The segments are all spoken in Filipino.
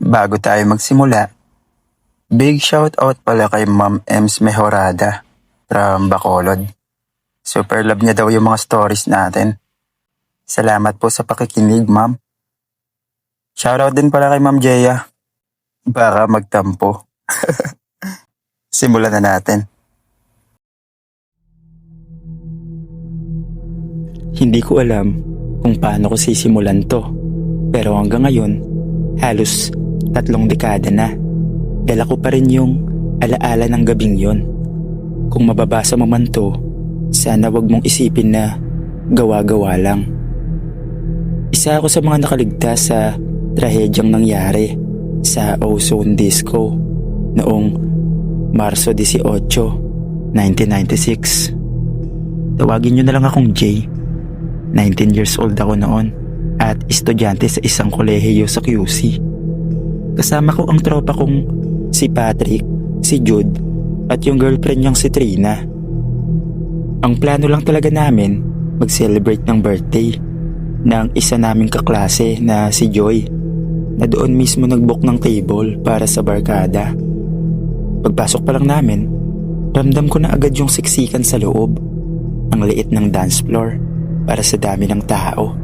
Bago tayo magsimula, big shout out pala kay Ma'am Ems Mejorada from Bacolod. Super love niya daw yung mga stories natin. Salamat po sa pakikinig, ma'am. Shoutout din pala kay Ma'am Jeya. Baka magtampo. Simulan na natin. Hindi ko alam kung paano ko sisimulan to. Pero hanggang ngayon, halos 3 dekada na. Dala ko pa rin yung alaala ng gabing yon. Kung mababasa mo man to, sana wag mong isipin na gawa-gawa lang. Isa ako sa mga nakaligtas sa trahedyang nangyari sa Ozone Disco noong Marso 18, 1996. Tawagin nyo na lang akong Jay. 19 years old ako noon at estudyante sa isang kolehiyo sa QC. Kasama ko ang tropa kong si Patrick, si Jude at yung girlfriend niyang si Trina. Ang plano lang talaga namin mag-celebrate ng birthday ng isa naming kaklase na si Joy, na doon mismo nag-book ng table para sa barkada. Pagpasok pa lang namin, ramdam ko na agad yung siksikan sa loob. Ang liit ng dance floor para sa dami ng tao.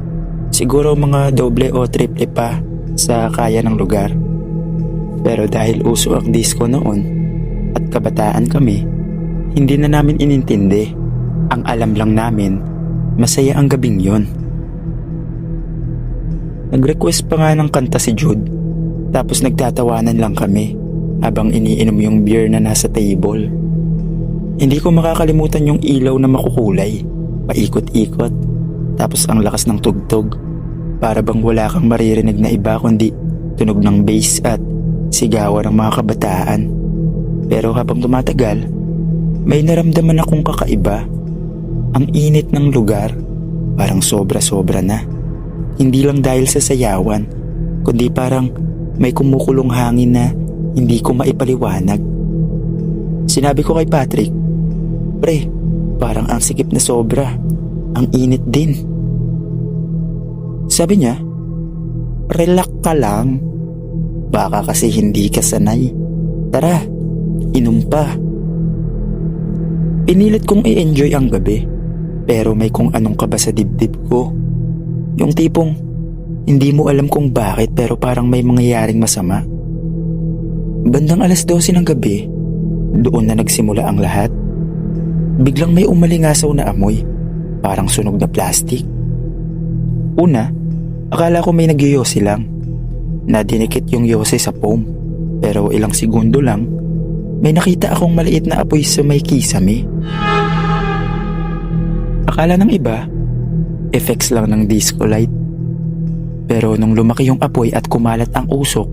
Siguro mga doble o triple pa sa kaya ng lugar. Pero dahil uso ang disco noon at kabataan kami, hindi na namin inintindi. Ang alam lang namin, masaya ang gabing yon. Nag-request pa nga ng kanta si Jude, tapos nagtatawanan lang kami habang iniinom yung beer na nasa table. Hindi ko makakalimutan yung ilaw na makukulay, paikot-ikot, tapos ang lakas ng tugtog. Para bang wala kang maririnig na iba kundi tunog ng bass at sigawan ng mga kabataan. Pero habang tumatagal, may naramdaman akong kakaiba. Ang init ng lugar, parang sobra-sobra na. Hindi lang dahil sa sayawan, kundi parang may kumukulong hangin na hindi ko maipaliwanag. Sinabi ko kay Patrick, "Pre, parang ang sikip na sobra. Ang init din." Sabi niya, "Relax ka lang. Baka kasi hindi ka sanay. Tara, inom pa." Pinilit kong i-enjoy ang gabi, pero may kung anong kaba sa dibdib ko. Yung tipong hindi mo alam kung bakit pero parang may mangyayaring masama. Bandang 12:00 ng gabi, doon na nagsimula ang lahat. Biglang may umalingasaw na amoy, parang sunog na plastic. Una, akala ko may nagyoyosi lang. Nadinikit yung yose sa foam, pero ilang segundo lang, may nakita akong maliit na apoy sa may kisame. Akala ng iba, effects lang ng disco light. Pero nung lumaki yung apoy at kumalat ang usok,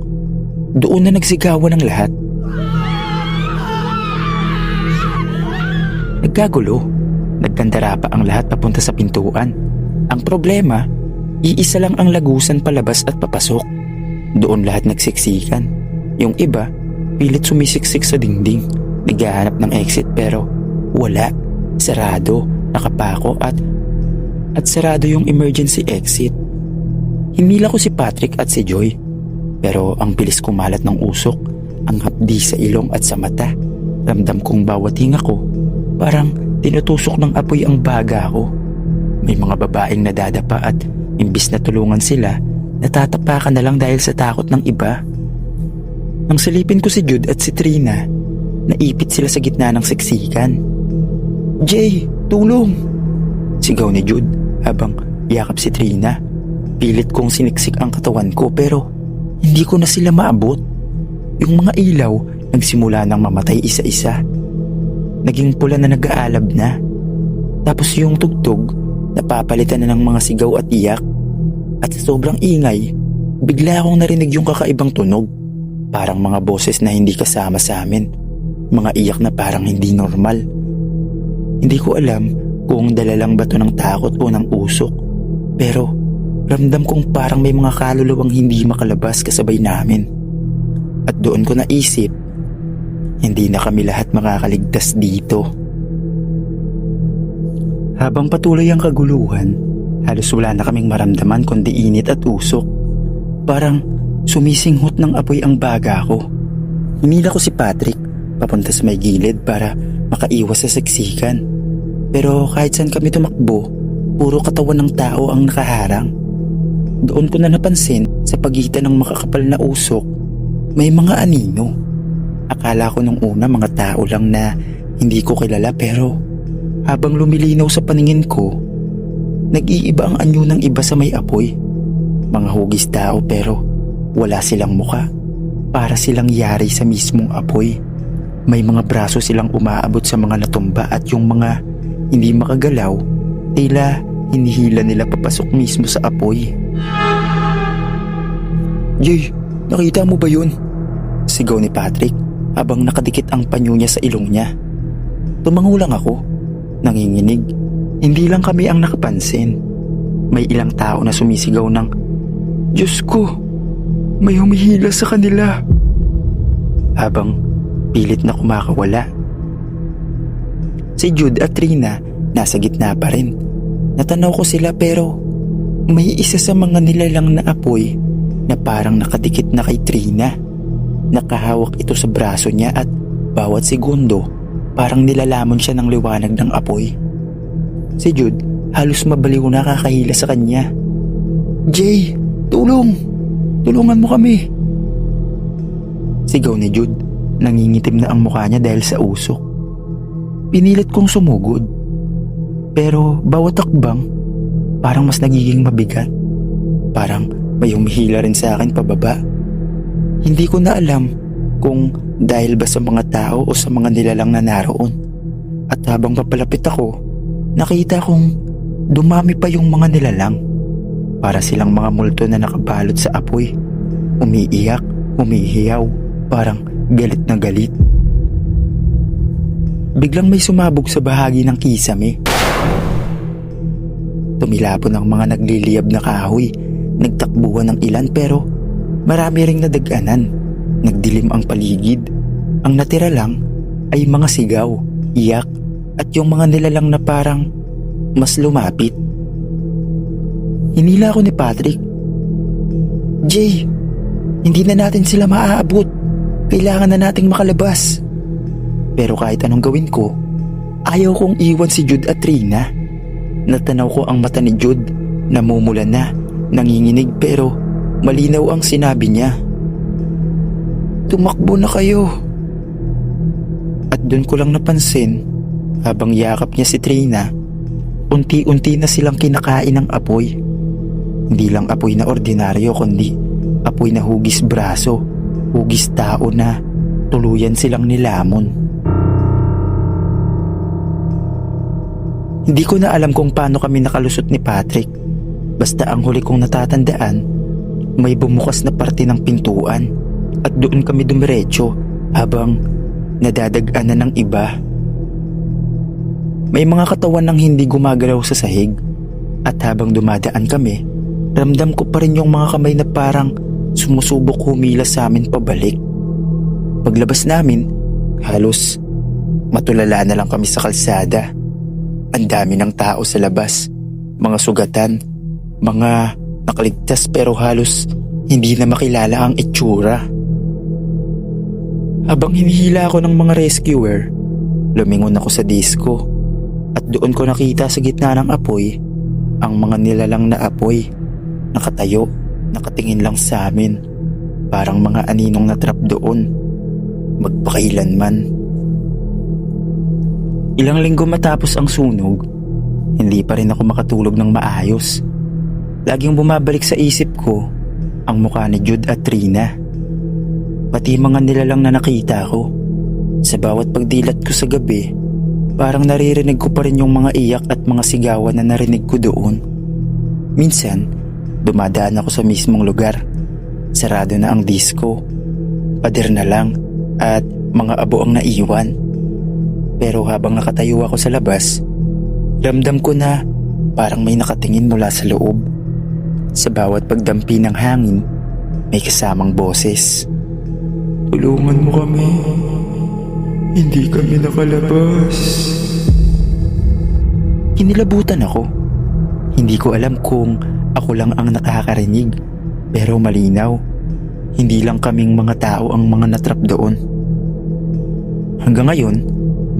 doon na nagsigawan ng lahat. Nagkagulo, nagkandara pa ang lahat papunta sa pintuan. Ang problema, iisa lang ang lagusan palabas at papasok. Doon lahat nagsiksikan. Yung iba, pilit sumisiksik sa dingding, naghahanap ng exit pero wala. Sarado, nakapako at sarado yung emergency exit. Hinila ko si Patrick at si Joy, pero ang bilis kumalat ng usok, ang hapdi sa ilong at sa mata. Ramdam kong bawat hinga ko, parang tinutusok ng apoy ang baga ko. May mga babaeng nadadapa at imbis na tulungan sila, natatapakan na lang dahil sa takot ng iba. Nang silipin ko si Jude at si Trina, naipit sila sa gitna ng siksikan. "Jay, tulong!" sigaw ni Jude habang yakap si Trina. Pilit kong siniksik ang katawan ko pero hindi ko na sila maabot. Yung mga ilaw nagsimula nang mamatay isa-isa. Naging pula na nag-aalab na. Tapos yung tugtog, napapalitan na ng mga sigaw at iyak. At sa sobrang ingay, bigla akong narinig yung kakaibang tunog. Parang mga boses na hindi kasama sa amin. Mga iyak na parang hindi normal. Hindi ko alam kung dala lang ba to ng takot o ng usok. Pero ramdam kong parang may mga kaluluwang hindi makalabas kasabay namin. At doon ko naisip, hindi na kami lahat makakaligtas dito. Habang patuloy ang kaguluhan, halos wala na kaming maramdaman kundi init at usok. Parang sumisinghot ng apoy ang baga ko. Hinila ko si Patrick papunta sa may gilid para makaiwas sa siksikan. Pero kahit saan kami tumakbo, puro katawan ng tao ang nakaharang. Doon ko na napansin sa pagitan ng makakapal na usok, may mga anino. Akala ko nung una mga tao lang na hindi ko kilala, pero habang lumilinaw sa paningin ko, nag-iiba ang anyo ng iba sa may apoy. Mga hugis tao pero wala silang muka. Para silang yari sa mismong apoy. May mga braso silang umaabot sa mga natumba at yung mga hindi makagalaw, tila hinihila nila papasok mismo sa apoy. "Jay, nakita mo ba yun?" sigaw ni Patrick habang nakadikit ang panyo niya sa ilong niya. Tumango lang ako, nanginginig. Hindi lang kami ang nakapansin. May ilang tao na sumisigaw ng, "Diyos ko, may humihila sa kanila," habang pilit na kumakawala. Si Jude at Trina nasa gitna pa rin. Natanaw ko sila pero may isa sa mga nilalang na apoy na parang nakadikit na kay Trina. Nakahawak ito sa braso niya at bawat segundo parang nilalamon siya ng liwanag ng apoy. Si Jude halos mabaliw na kakahila sa kanya. "Jay, tulong! Tulungan mo kami!" sigaw ni Jude. Nangingitim na ang mukha niya dahil sa usok. Pinilit kong sumugod. Pero bawat takbang, parang mas nagiging mabigat. Parang may humihila rin sa akin pababa. Hindi ko na alam kung dahil ba sa mga tao o sa mga nilalang na naroon. At habang papalapit ako, nakita kong dumami pa yung mga nilalang. Para silang mga multo na nakabalot sa apoy. Umiiyak, humihiyaw, parang galit na galit. Biglang may sumabog sa bahagi ng kisame. Tumilapon ang mga nagliliyab na kahoy. Nagtakbuhan ng ilan pero marami ring nadaganan. Nagdilim ang paligid. Ang natira lang ay mga sigaw, iyak at yung mga nilalang na parang mas lumapit. Hinila ko ni Patrick. "Jay, hindi na natin sila maaabot. Kailangan na nating makalabas." Pero kahit anong gawin ko, ayaw kong iwan si Jude at Trina. Natanaw ko ang mata ni Jude, namumula na, nanginginig pero malinaw ang sinabi niya. "Tumakbo na kayo." At doon ko lang napansin, habang yakap niya si Trina, unti-unti na silang kinakain ng apoy. Hindi lang apoy na ordinaryo kundi apoy na hugis braso, hugis tao na tuluyan silang nilamon. Hindi ko na alam kung paano kami nakalusot ni Patrick. Basta ang huli kong natatandaan, may bumukas na parte ng pintuan at doon kami dumiretso habang nadadagana ng iba. May mga katawan ng hindi gumagalaw sa sahig at habang dumadaan kami, ramdam ko pa rin yung mga kamay na parang sumusubok humila sa amin pabalik. Paglabas namin, halos matulala na lang kami sa kalsada. Ang dami ng tao sa labas, mga sugatan, mga nakaligtas pero halos hindi na makilala ang itsura. Habang hinihila ako ng mga rescuer, lumingon ako sa disco at doon ko nakita sa gitna ng apoy ang mga nilalang na apoy. Nakatayo, nakatingin lang sa amin, parang mga aninong natrap doon, magpakailanman. Ilang linggo matapos ang sunog, hindi pa rin ako makatulog ng maayos. Laging bumabalik sa isip ko ang mukha ni Jude at Trina. Pati mga nilalang na nakita ko. Sa bawat pagdilat ko sa gabi, parang naririnig ko pa rin yung mga iyak at mga sigawan na narinig ko doon. Minsan, dumadaan ako sa mismong lugar. Sarado na ang disco. Pader na lang at mga abo ang naiwan. Pero habang nakatayo ako sa labas, ramdam ko na parang may nakatingin mula sa loob. Sa bawat pagdampi ng hangin, may kasamang boses. "Tulungan mo kami. Hindi kami nakalabas." Kinilabutan ako. Hindi ko alam kung ako lang ang nakakarinig, pero malinaw. hindi lang kaming mga tao ang mga natrap doon. Hanggang ngayon,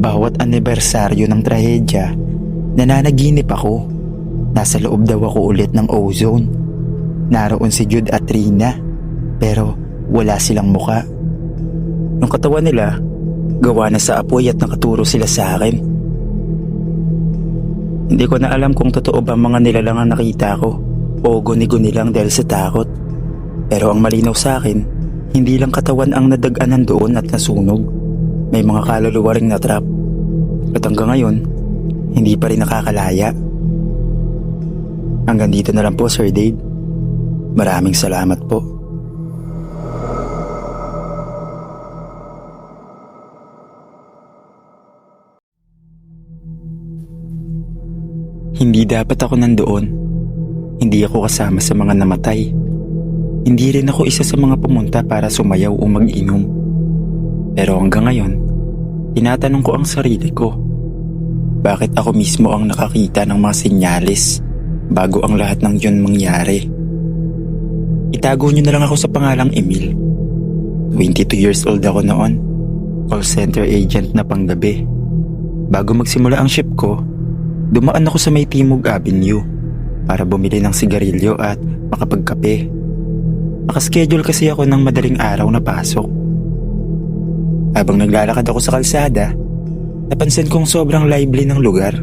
bawat anibersaryo ng trahedya, nananaginip ako. Nasa loob daw ako ulit ng ozone. Naroon si Jude at Rina, pero wala silang muka. Yung katawan nila, gawa na sa apoy at nakaturo sila sa akin. Hindi ko na alam kung totoo ba mga nilalang ang nakita ko o guni-guni lang dahil sa takot. Pero ang malinaw sa akin, hindi lang katawan ang nadaganan doon at nasunog. May mga kaluluwa ring natrap. At hanggang ngayon, hindi pa rin nakakalaya. Hanggang dito na lang po, Sir Dave. Maraming salamat po. Hindi dapat ako nandoon. Hindi ako kasama sa mga namatay. Hindi rin ako isa sa mga pumunta para sumayaw o mag-inom. Pero hanggang ngayon, tinatanong ko ang sarili ko. Bakit ako mismo ang nakakita ng mga senyales bago ang lahat ng yun mangyari? Itago niyo na lang ako sa pangalang Emil. 22 years old ako noon. Call center agent na panggabi. Bago magsimula ang shift ko, dumaan ako sa may Timog Avenue para bumili ng sigarilyo at makapagkape. Nakaschedule kasi ako ng madaling araw na pasok. Habang naglalakad ako sa kalsada, napansin kong sobrang lively ng lugar.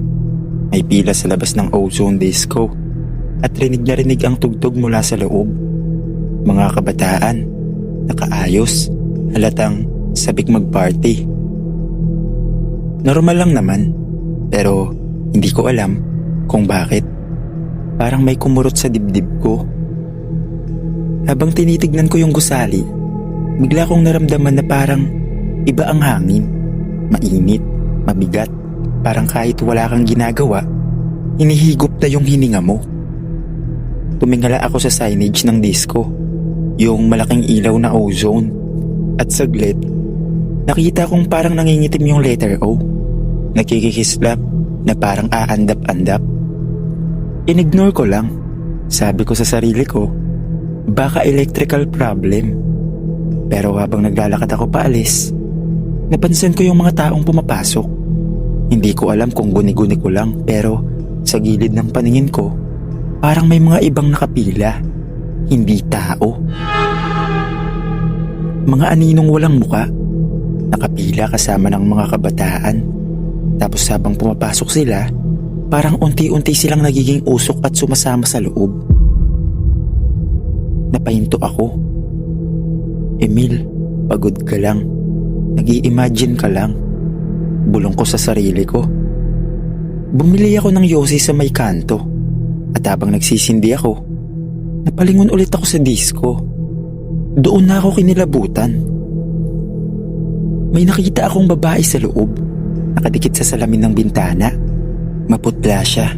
May pila sa labas ng Ozone Disco at rinig na rinig ang tugtog mula sa loob. Mga kabataan, nakaayos, halatang sabik mag-party. Normal lang naman, pero hindi ko alam kung bakit. Parang may kumurot sa dibdib ko. Habang tinitignan ko yung gusali, bigla kong naramdaman na parang iba ang hangin. Mainit, mabigat, parang kahit wala kang ginagawa, hinihigop na yung hininga mo. Tumingala ako sa signage ng disco, yung malaking ilaw na Ozone. At saglit, nakita kong parang nangingitim yung letter O. Nakikikislap na parang aandap-andap. Inignore ko lang. Sabi ko sa sarili ko, baka electrical problem. Pero habang naglalakad ako paalis, napansin ko yung mga taong pumapasok. Hindi ko alam kung guni-guni ko lang, pero sa gilid ng paningin ko, parang may mga ibang nakapila. Hindi tao. Mga aninong walang muka, nakapila kasama ng mga kabataan. Tapos habang pumapasok sila, parang unti-unti silang nagiging usok at sumasama sa loob. Napahinto ako. Emil, pagod ka lang. Nag-i-imagine ka lang. Bulong ko sa sarili ko. Bumili ako ng yosi sa may kanto. At habang nagsisindi ako, napalingon ulit ako sa disco. Doon na ako kinilabutan. May nakita akong babae sa loob, nakadikit sa salamin ng bintana. Maputla siya,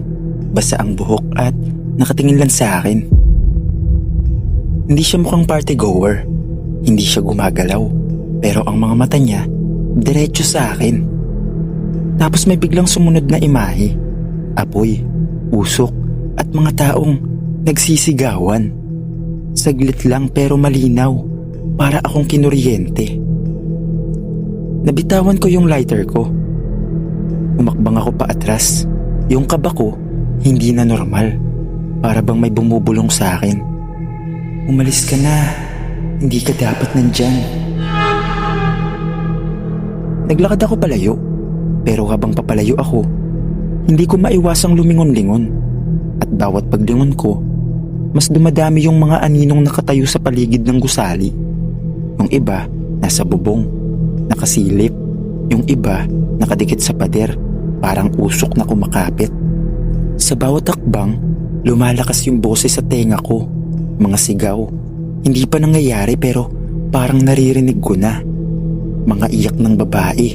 basa ang buhok at nakatingin lang sa akin. Hindi siya mukhang party goer. Hindi siya gumagalaw, pero ang mga mata niya diretso sa akin. Tapos may biglang sumunod na imahe. Apoy, usok at mga taong nagsisigawan. Saglit lang pero malinaw, para akong kinuryente. Nabitawan ko yung lighter ko. Umakbang ako pa atras. Yung kaba ko, hindi na normal. Para bang may bumubulong sa akin. Umalis ka na. Hindi ka dapat nandyan. Naglakad ako palayo. Pero habang papalayo ako, hindi ko maiwasang lumingon-lingon. At bawat paglingon ko, mas dumadami yung mga aninong nakatayo sa paligid ng gusali. Yung iba, nasa bubong, nakasilip. Yung iba, nakadikit sa pader, parang usok na kumakapit. Sa bawat akbang, lumalakas yung boses sa tenga ko. Mga sigaw. Hindi pa nangyayari pero parang naririnig ko na. Mga iyak ng babae,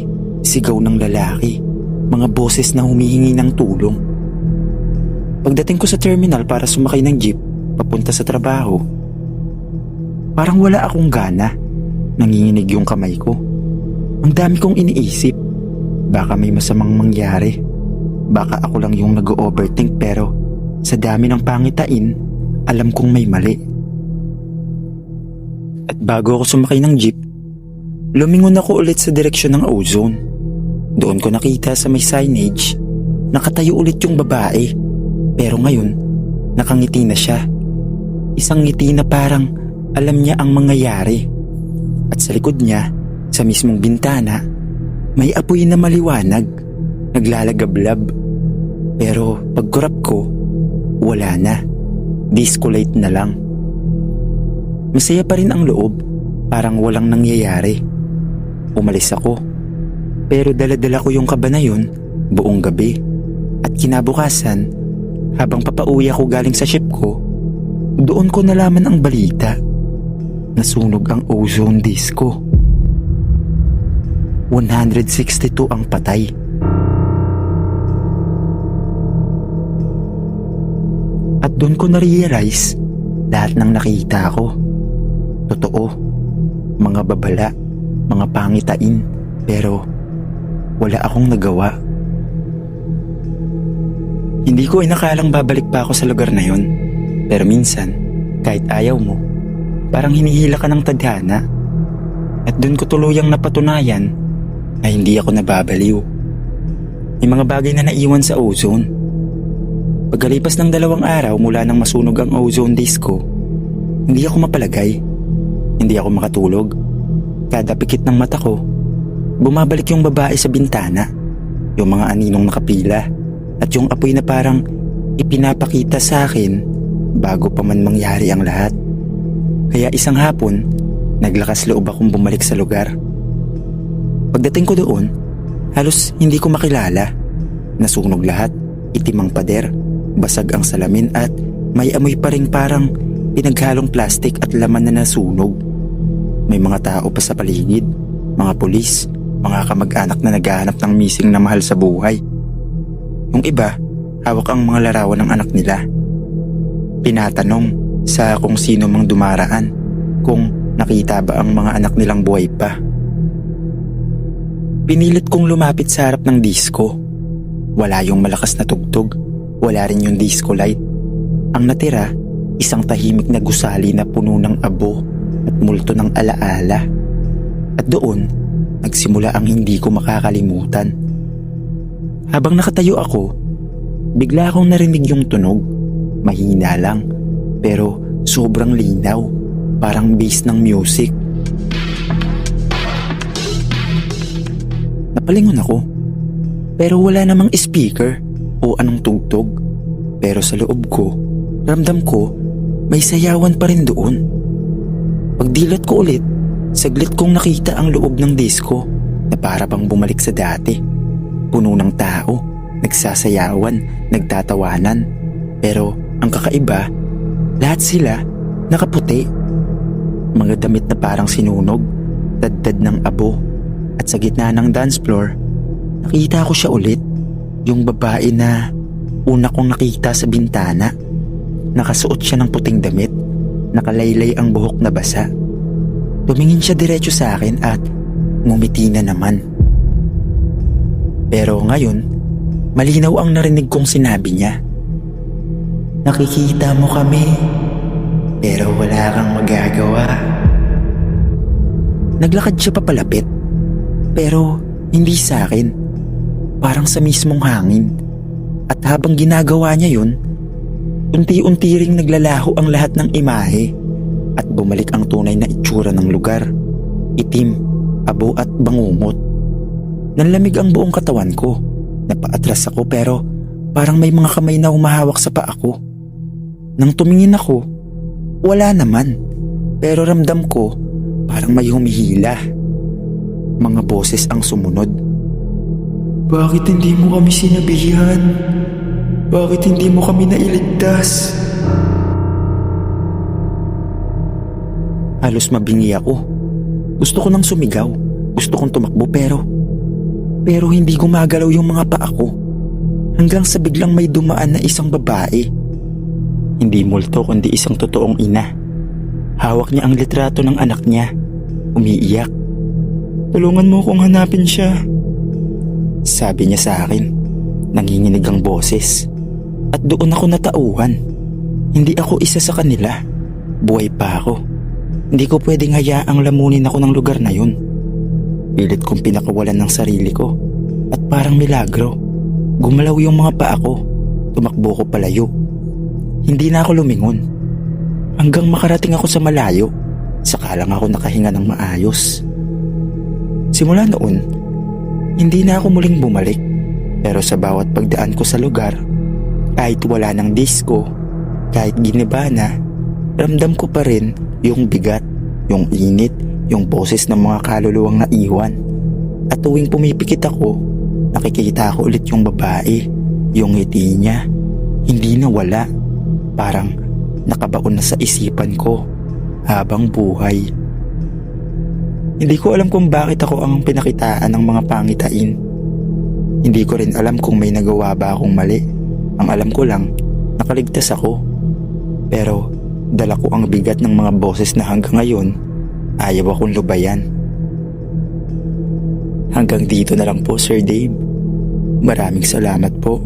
sigaw ng lalaki, mga boses na humihingi ng tulong. Pagdating ko sa terminal para sumakay ng jeep, papunta sa trabaho, parang wala akong gana. Nanginginig yung kamay ko. Ang dami kong iniisip. Baka may masamang mangyari. Baka ako lang yung nag-overthink pero sa dami ng pangitain, alam kong may mali. At At bago ako sumakay ng jeep, lumingon ako ulit sa direksyon ng ozone. Doon ko nakita sa may signage, nakatayo ulit yung babae. Pero ngayon, nakangiti na siya. Isang ngiti na parang alam niya ang mangyayari. At sa likod niya, sa mismong bintana, may apoy na maliwanag, naglalagablab. Pero pagkurap ko, wala na. Disco light na lang. Masaya pa rin ang loob, parang walang nangyayari. Umalis ako. Pero dala-dala ko yung kaba na yun buong gabi. At kinabukasan, habang papauwi ako galing sa ship ko, doon ko nalaman ang balita. Nasunog ang ozone disco. 162 ang patay. At doon ko na-realize lahat ng nakita ko. Totoo. Mga babala, mga pangitain, pero wala akong nagawa. Hindi ko inakalang babalik pa ako sa lugar na yon. Pero minsan, kahit ayaw mo, parang hinihila ka ng tadhana. At doon ko tuluyang napatunayan na hindi ako nababaliw. May mga bagay na naiwan sa ozone. Pagkalipas ng 2 araw mula nang masunog ang ozone disco, hindi ako mapalagay. Hindi ako makatulog. Kada pikit ng mata ko, bumabalik yung babae sa bintana, yung mga aninong nakapila, at yung apoy na parang ipinapakita sa akin bago pa man mangyari ang lahat. Kaya isang hapon, naglakas loob akong bumalik sa lugar. Pagdating ko doon, halos hindi ko makilala. Nasunog lahat, itim ang pader, basag ang salamin at may amoy pa rin parang pinaghalong plastik at laman na nasunog. May mga tao pa sa paligid, mga pulis, mga kamag-anak na naghahanap ng missing na mahal sa buhay. Yung iba, hawak ang mga larawan ng anak nila. Tinatanong sa kung sino mang dumaraan kung nakita ba ang mga anak nilang buhay pa. Pinilit kong lumapit sa harap ng disco. Wala yung malakas na tugtog, wala rin yung disco light. Ang natira, isang tahimik na gusali na puno ng abo at multo ng alaala. At doon, nagsimula ang hindi ko makakalimutan. Habang nakatayo ako, bigla akong narinig yung tunog. Mahina lang, pero sobrang linaw, parang bass ng music. Napalingon ako, pero wala namang speaker o anong tugtog. Pero sa loob ko, ramdam ko may sayawan pa rin doon. Pagdilat ko ulit, saglit kong nakita ang loob ng disco na para bang bumalik sa dati. Puno ng tao, nagsasayawan, nagtatawanan. Pero ang kakaiba, lahat sila nakaputi. Mga damit na parang sinunog, daddad ng abo. At sa gitna ng dance floor, nakita ko siya ulit. Yung babae na una kong nakita sa bintana. Nakasuot siya ng puting damit, nakalaylay ang buhok na basa. Tumingin siya diretso sa akin at ngumiti na naman. Pero ngayon, malinaw ang narinig kong sinabi niya. Nakikita mo kami, pero wala kang magagawa. Naglakad siya papalapit, pero hindi sa akin. Parang sa mismong hangin. At habang ginagawa niya yun, unti-unti ring naglalaho ang lahat ng imahe at bumalik ang tunay na itsura ng lugar. Itim, abo at bangungot. Nanlamig ang buong katawan ko. Napaatras ako pero parang may mga kamay na humahawak sa paa ko. Nang tumingin ako, wala naman. Pero ramdam ko parang may humihila. Mga boses ang sumunod. Bakit hindi mo kami sinabihan? Bakit hindi mo kami nailigtas? Halos mabingi ako. Gusto ko nang sumigaw. Gusto kong tumakbo pero hindi gumagalaw yung mga paa ko. Hanggang sa biglang may dumaan na isang babae. Hindi multo kundi isang totoong ina. Hawak niya ang litrato ng anak niya. Umiiyak. Tulungan mo kong hanapin siya. Sabi niya sa akin. Nanginginig ang boses. At doon ako natauhan. Hindi ako isa sa kanila. Buhay pa ako. Hindi ko pwedeng hayaang lamunin ako ng lugar na yun. Pilit kong pinakawalan ng sarili ko at parang milagro. Gumalaw yung mga paa ko. Tumakbo ko palayo. Hindi na ako lumingon. Hanggang makarating ako sa malayo, saka lang ako nakahinga ng maayos. Simula noon, hindi na ako muling bumalik. Pero sa bawat pagdaan ko sa lugar, kahit wala ng disco, kahit giniba na, ramdam ko pa rin yung bigat, yung init, yung boses ng mga kaluluwang naiwan. At tuwing pumipikit ako, nakikita ko ulit yung babae, yung ngiti niya. Hindi nawala, parang nakabaon na sa isipan ko habang buhay. Hindi ko alam kung bakit ako ang pinakitaan ng mga pangitain. Hindi ko rin alam kung may nagawa ba akong mali. Ang alam ko lang, nakaligtas ako. Pero dala ko ang bigat ng mga boses na hanggang ngayon, ayaw akong lubayan. Hanggang dito na lang po, Sir Dave. Maraming salamat po.